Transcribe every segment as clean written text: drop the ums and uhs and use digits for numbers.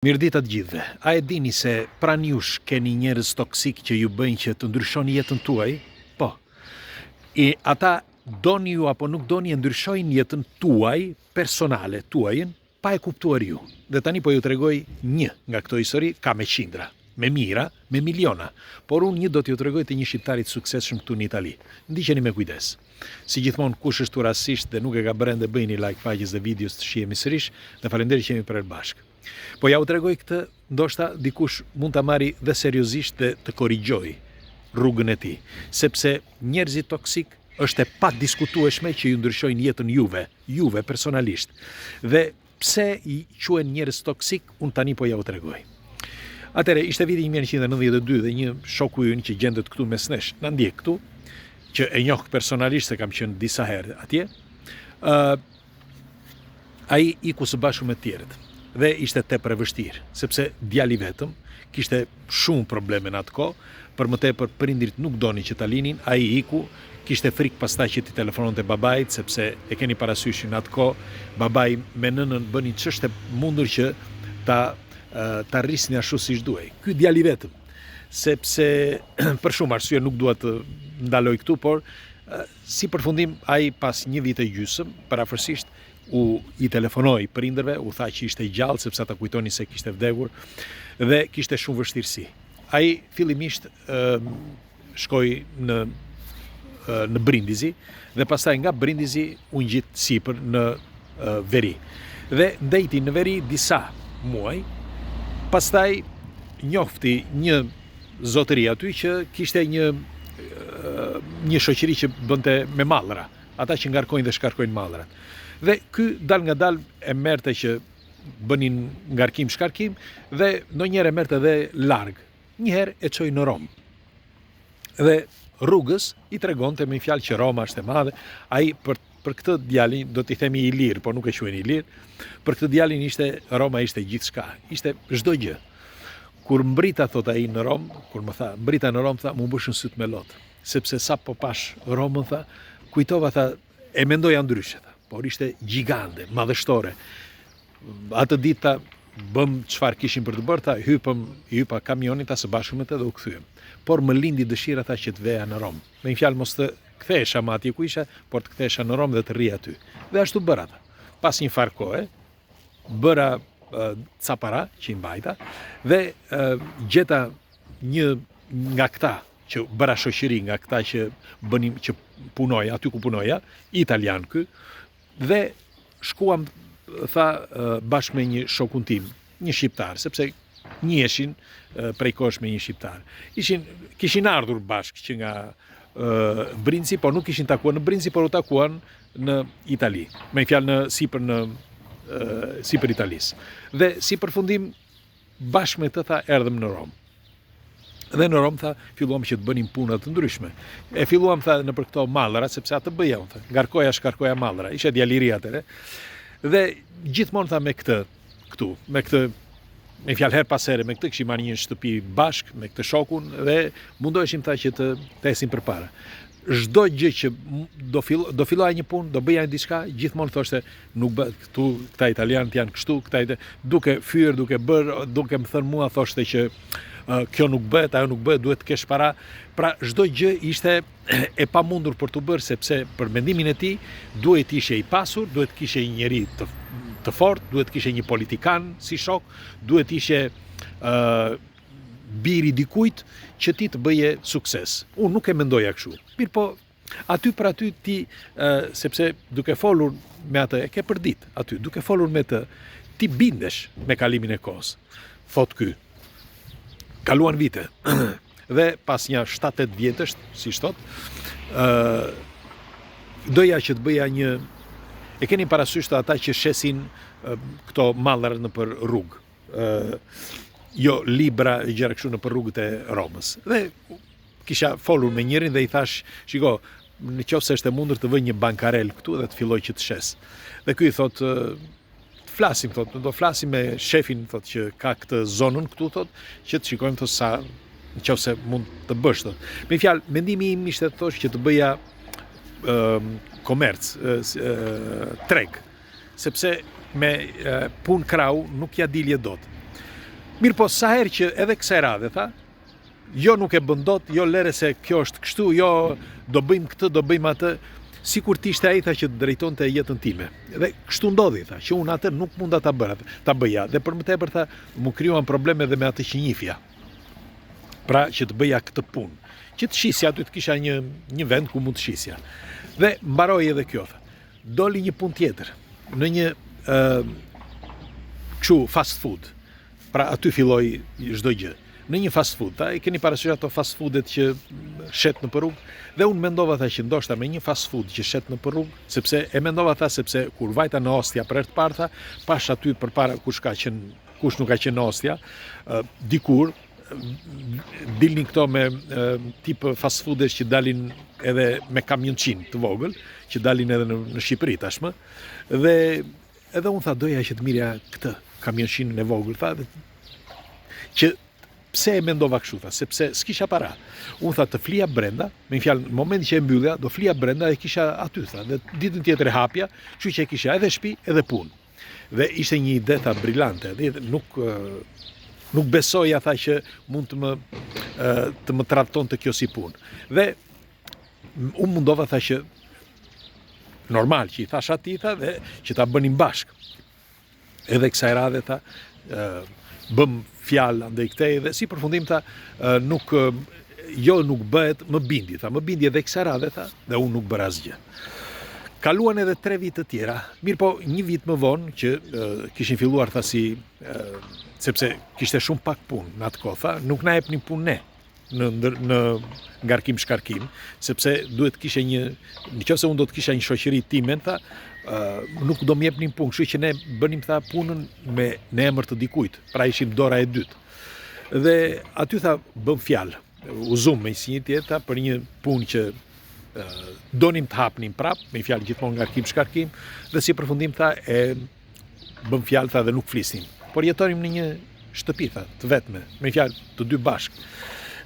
Mirëdita të gjithëve. A e dini se pranë jush keni njerëz toksik që ju bëjnë që të ndryshoni jetën tuaj? Po. E ata doni ju apo nuk doni e ndryshojnë jetën tuaj personale, tuajën, pa e kuptuar ju. Dhe tani po ju tregoj një nga këto histori, ka me qindra, me mira, me miliona. Por unë një do t'ju tregoj të një shqiptarit suksesshëm këtu në Itali. Ndiqeni me kujdes. Si gjithmonë, kush është rastësisht dhe nuk e ka bërë dhe bëjni like faqes dhe videos të shihemi sërish, dhe faleminderit që jemi përbashkë. Po ja u tregoj këtë, ndoshta dikush mund ta marri dhe seriozisht dhe të korrigjoj rrugën e tij, sepse njerëzit toksik është e pa diskutueshme që ju ndryshojnë jetën juve personalisht. Dhe pse i quhen njerëz toksik, unë tani po ja u tregoj. Atëre, ishte viti 1992 dhe një shoku ynë që gjendet këtu mes nesh, na ndjek këtu, që e njoh personalisht se kam qenë disa herë atje, ai iku së bashku me të tjerët. Dhe ishte tepër e vështirë, sepse djali vetëm kishte shumë probleme në atë kohë, për më tepër prindrit nuk donin që ta linin, ai iku, kishte frikë pastaj që t'i telefononte babait, sepse e keni parasysh në atë kohë, babai me nënën bënin ç'është mundur që ta rrisnin ashtu siç duhej. Ky djali vetëm, sepse për shumë arsye nuk dua të ndaloj këtu, por si përfundim ai pas një vit e gjysmë, parafërsisht i telefonoi prindërve, u tha që ishte gjallë sepse ata kujtonin se kishte vdekur dhe kishte shumë vështirësi. Ai fillimisht shkoi në Brindisi dhe pastaj nga Brindisi u ngjit sipër në veri. Dhe ndejti në veri disa muaj, pastaj njofti një zotëri aty që kishte një shoqëri që bënte me mallra, ata që ngarkojnë dhe shkarkojnë mallrat. Dhe ky dal nga dal e merrte që bënin ngarkim shkarkim dhe ndonjëherë e merrte edhe larg. Një herë e çoi në Rom. Dhe rrugës i tregonte me fjalë që Roma është e madhe. Ai për këtë djalin do t'i themi Ilir, por nuk e quajnë Ilir. Për këtë djalin Roma ishte gjithçka, ishte çdo gjë. Kur mbrita thot ai në Rom, kur më tha, mbrita në Rom, tha, mu bëshën syt me lot, sepse sa po pash Romën, tha, kujtova, tha, e mendoja ndryshe, tha. Por ishte gjigande, madhështore. Atë ditë ta bëm çfarë kishim për të bërë, ta hypa kamionin, ta së bashku me të dhe u kthyem. Por më lindi dëshira, tha, që të veja në Rom. Me një fjalë mos të kthehesha më atje ku isha, por të kthehesha në Rom dhe të rri aty. Dhe ashtu bëra ata. Pas një farë kohe, bëra ca para që i mbajta dhe gjeta një nga këta që bëra shoqëri, nga këta që punoja, aty ku punoja, italian ky, dhe shkuam, tha, bashkë me një shokun tim, një shqiptar, sepse njiheshin prej kohësh me një shqiptar. Kishin ardhur bashkë që nga Brindisi, por nuk kishin takuar në Brindisi, por u takuan në Itali, me fjalë sipër Italisë. Dhe si përfundim, bashkë me të, tha, erdhëm në Rom. Dhe në Rom, tha, filluam që të bënim puna të ndryshme. E filluam, tha, në për këto mallra, sepse atë bëja, tha, ngarkoja, shkarkoja mallra, ishe djaliri atëre. Dhe gjithmonë, tha, me fjalë her pas here, me këtë kishim marrë një shtëpi bashk me këtë shokun dhe mundoheshim, tha, që të esim përpara. Çdo gjë që do filloja një punë, do bëja diçka, gjithmonë thoshte, nuk bë, këta italianët janë kështu, duke fyer, duke bërë, duke më thënë mua, thoshte që kjo nuk bëhet, ajo nuk bëhet, duhet të kesh para. Pra çdo gjë ishte e pamundur për të bërë, sepse për mendimin e tij duhet ishe i pasur, duhet kishe një njeri të fortë, duhet kishe një politikan si shok, duhet ishe biri dikujt që ti të bëje sukses. Unë nuk e mendoja kështu. Mirë po, aty për aty ti, sepse duke folur me atë, e ke për ditë aty, duke folur me të, ti bindesh me kalimin e kohës. Thot ky. Kaluan vite. Dhe pas një 7-8 vjetësh, si thot, doja që të bëja një, e keni parasysh të ata që shesin këto mallra në për rrugë. Jo libra gjëra kështu në për rrugët e Romës. Dhe kisha folur me njërin dhe i thash, shiko, në qoftë se është e mundur të vëj një bankarel këtu dhe të filloj që të shes. Dhe ky i thot, flasim, thot, do flasim me shefin, thot, që ka këtë zonën këtu, thot, që të shikojmë, thot, sa në qoftë se mund të bësh, thot. Me fjalë, mendimi im ishte të thosh që të bëja komerc, treg, sepse me punë krau nuk ja dilje dot. Mirë po sa herë që edhe kësaj radhe tha, jo nuk e bën dot, jo lere se kjo është kështu, jo do bëjmë këtë, do bëjmë atë, sikur t'ishte ai tha që drejtonte jetën time. Dhe kështu ndodhi tha, që unë atë nuk munda ta bëja, dhe për më tepër tha, mu krijuan probleme edhe me atë që njifja. Pra që të bëja këtë punë, që të shisja aty, të kisha një vend ku mund të shisja. Dhe mbaroi edhe kjo tha. Doli një punë tjetër, në një kështu fast food. Pra aty filloi çdo gjë. Në një fast food, e keni parasysh ato fast foodet që shet në rrugë, dhe unë mendova tha që ndoshta me një fast food që shet në rrugë, sepse kur vajta në Ostia për herë të parë tha, pash aty përpara kush nuk ka qenë në Ostia, dikur dilnin këto me tip fast foodesh që dalin edhe me kamionçin të vogël, që dalin edhe në Shqipëri tashmë, dhe edhe unë tha doja që të mirja këtë kamionçinin e vogël, tha, që pse e mendova kështu tha, sepse s'kisha para. Unë tha të flija brenda, me një fjalë, në momentin që e mbyllja, do flija brenda e kisha aty tha, dhe ditën tjetër e hapja, kështu që e kisha edhe shtëpi edhe punë. Dhe ishte një ide tha brillante, dhe nuk besoja tha që mund të më trajtonte kjo si punë. Dhe unë mundova tha që normal që i thash atij tha, dhe që ta bënim bashkë. Edhe kësaj radhe tha, bëm fjalë andaj këtej, dhe si përfundim tha, nuk bëhet, më bindi edhe kësaj radhe tha, dhe unë nuk bëra asgjë. Kaluan edhe 3 vite të tjera, mirë po një vit më vonë që kishin filluar tha sepse kishte shumë pak punë në atë kohë, tha, nuk na jepnin punë ne në ngarkim shkarkim, sepse duhet kishe nëse unë do të kisha një shoqëri timen, tha, nuk do m'jepnin punë, kështu që ne bënim tha punën në emër të dikujt, pra ishim dora e dytë. Dhe aty tha bëm fjalë, u zum me një tjetër për një punë që donim të hapnim prap, me fjalë gjithmonë ngarkim shkarkim, dhe si përfundim tha e bëm fjalë tha dhe nuk flisnim. Por jetonim në një shtëpi tha, të vetme, me fjalë të dy bashkë.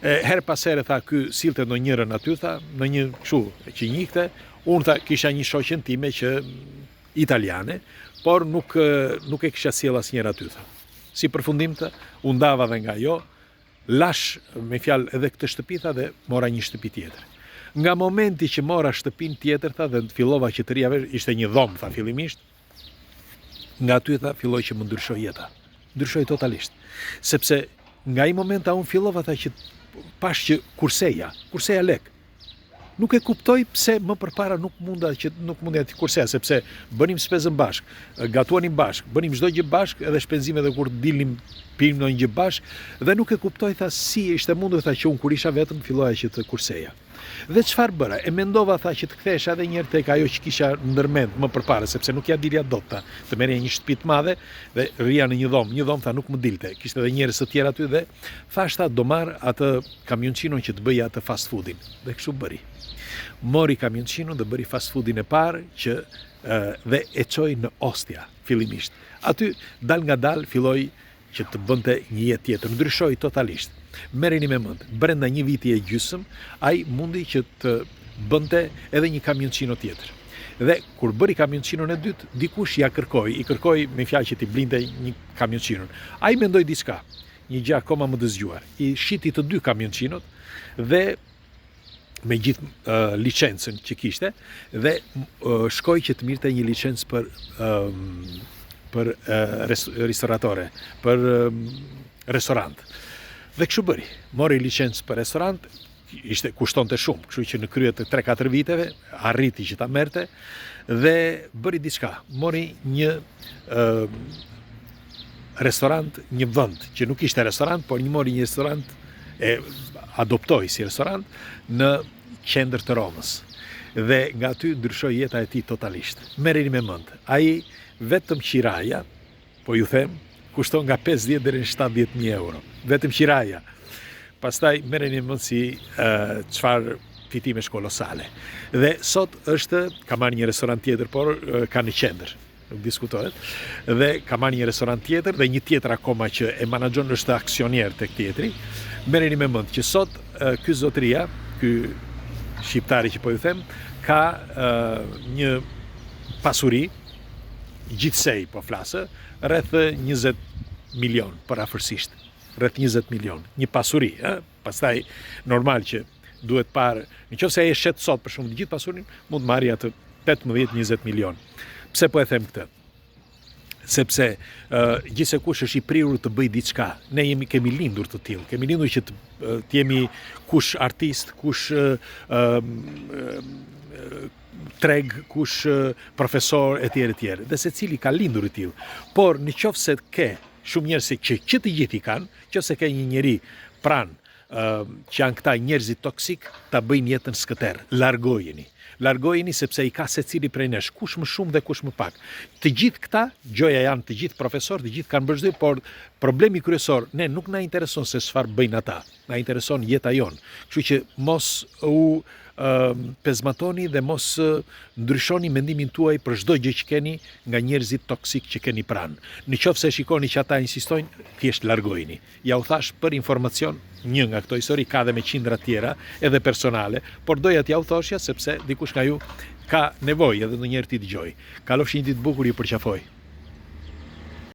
Herë pas here tha ky sillte ndonjërin aty tha, në një kështu që njihte, unë tha kisha një shoqen time që italiane, por nuk e kisha sjell asnjëherë aty tha. Si përfundim tha, u ndava dhe nga ajo, lash me fjalë edhe këtë shtëpi tha dhe mora një shtëpi tjetër. Nga momenti që mora shtëpin tjetër tha dhe fillova që të rija vesh, ishte një dhomë tha fillimisht, nga aty tha filloi që më ndryshoi jeta. Ndryshoi totalisht. Sepse nga ai moment unë fillova tha që pash që kurseja lek. Nuk e kuptoj pse më përpara nuk mundja të kurseja, sepse bënim spezën bashk, gatuanim bashk, bënim çdo gjë bashk, edhe shpenzime edhe kur dilnim pinim ndonjë gjë bashk, dhe nuk e kuptoj tha si ishte mundur tha që unë kur isha vetëm filloja që të kurseja. Dhe çfarë bëra? E mendova tha që të kthehesha edhe një herë tek ajo që kisha ndërmend më përpara, sepse nuk ja dilja dot tha. Të merrja një shtëpi të madhe dhe rria në një dhomë tha nuk më dilte. Kishte edhe njerëz të tjerë aty dhe thash tha do marr atë kamionçinon që të bëja atë fast foodin. Dhe kështu bëri. Mori kamionçinon dhe bëri fast foodin e parë që dhe e çoi në Ostia fillimisht. Aty dal nga dal filloi që të bënte një jetë tjetër, ndryshoi totalisht. Merreni me mend, brenda një viti e gjysmë, ai mundi që të bënte edhe një kamionçino tjetër. Dhe kur bëri kamionçinon e dytë, dikush i kërkoi me fjalë që t'i blinte një kamionçinon. Ai mendoi diçka, një gjë akoma më dëzgjuar. I shiti të dy kamionçinot dhe me gjithë licencën që kishte dhe shkoi që të mirte një licencë për ristoratore, për restorant. Dhe kështu bëri, mori licencë për restorant, kushtonte shumë, kështu që në krye të 3-4 viteve, arriti që ta merrte, dhe bëri diçka, mori një restorant, një vend, që nuk ishte restorant, por mori një restorant, e adoptoi si restorant, në qendër të Romës. Dhe nga aty ndryshoi jeta e tij totalisht. Merreni me mend, ai vetëm qiraja, po ju them, kushton nga 50 deri në 70.000 euro. Vetëm qiraja. Pastaj merreni mend si çfarë fitimesh kolosale. Dhe sot ka marrë një restorant tjetër, por ka në qendër, nuk diskutohet. Dhe ka marrë një restorant tjetër dhe një tjetër akoma që e menaxhon është aksionjer tek tjetri. Merreni me mend që sot ky zotëria, ky shqiptari që po ju them, ka një pasuri gjithsej po flasë, rreth 20 milion për afërsisht, rreth 20 milion, një pasuri, pastaj normal që duhet parë, nëse ai e shet sot për shembull të gjithë pasurinë, mund të marrë atë 18-20 milion. Pse po e them këtë? Sepse gjithsekush është i prirur të bëj diçka. Ne kemi lindur të tillë, kemi lindur që të jemi kush artist, kush treg, kush profesor etj. Dhe secili ka lindur i tillë. Por nëse ke shumë njerëz që të gjithë i kanë, nëse ke një njeri pranë që janë këta njerëzit toksik, ta bëjnë jetën skëter, largojeni sepse i ka secili prej nesh, kush më shumë dhe kush më pak. Të gjithë këta, gjoja janë të gjithë profesor, të gjithë kanë bërë, por problemi kryesor, ne nuk na intereson se çfarë bëjnë ata, na intereson jeta jonë. Kështu që mos u pezmatoni dhe mos ndryshoni mendimin tuaj për çdo gjë që keni nga njerëzit toksik që keni pranë. Nëse shikoni që ata insistojnë, thjesht largojeni. Ja u thash për informacion një nga këto histori, ka dhe me qindra tjera, edhe personale, por doja t'ja u thoshja sepse dikush nga ju ka nevojë edhe ndonjëherë ti dëgjoj. Kalofshi një ditë bukur, ju përqafoj.